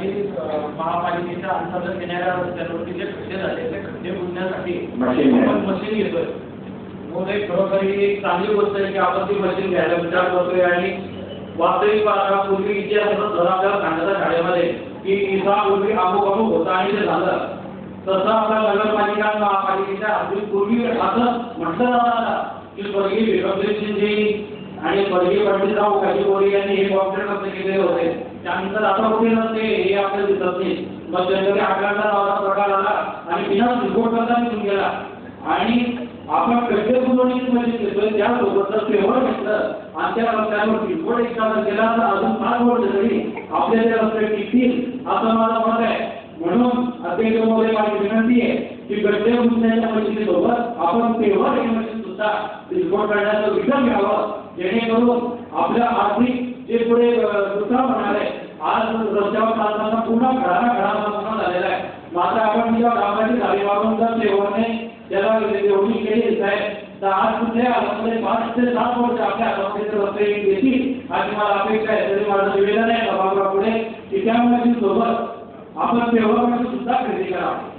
आणि महापालिकेच्या अंतर्गत येणाऱ्या रस्त्यांवरती जे खड्डे झाले ते खड्डे बुजण्यासाठी मशीन घेतोय. मग एक खरोखर ही एक चांगली गोष्ट आहे की आपण ती मशीन घ्यायला विचार करतोय आणि वास्तविक पूर्वी इतिहासात जर आपल्याला सांगण्याच्या शाळेमध्ये की इसा पूर्वी अमुक अमुक होता आणि ते झालं, तसं आपल्या नगरपालिका महापालिकेच्या अगदी पूर्वी असं म्हटलं जातं की स्वर्गीय विक्रमसिंह शिंदे आणि स्वर्गीय पंडितराव काशीकोरी यांनी हे कॉन्ट्रॅक्ट रद्द केलेले होते. त्यानंतर आता कुठे नसते हे आपल्याला दिसत नाही. मग त्यांच्याकडे आठवडा नावाचा प्रकार आला आणि बिना रिपोर्ट करता निघून गेला आणि आपण कसे बुजवण्याची मशीन घेतोय त्यासोबत जर पेवर घेतलं आणि त्या रस्त्यावर रिपोर्ट एखादा केला तर अजून 5 वर्ष तरी आपल्या त्या रस्ते टिकतील असं माझं मत आहे. म्हणून अध्यक्षांमध्ये माझी विनंती आहे की गड्डे बुजण्याच्या मशीनीसोबत आपण पेवर हे मशीन सुद्धा रिपोर्ट करण्याचा विचार घ्यावा, जेणेकरून आपल्या आर्थिक जे पुढे दुसरा होणार आहे. आज रस्त्यावर चालताना पुन्हा घराला झालेला आहे. मात्र आपण जेव्हा कामाची झाली वापरून जर पेवरने त्याला एवढी केली आहे तर आज कुठल्या हातामध्ये 5 ते 7 वर्ष आपल्या हातामध्ये रस्ते येतील आणि मला अपेक्षा आहे. तरी माझं निवेदन आहे सभागृहापुढे की त्या मशीन सोबत आपण पेवर मशीन सुद्धा खरेदी करावं.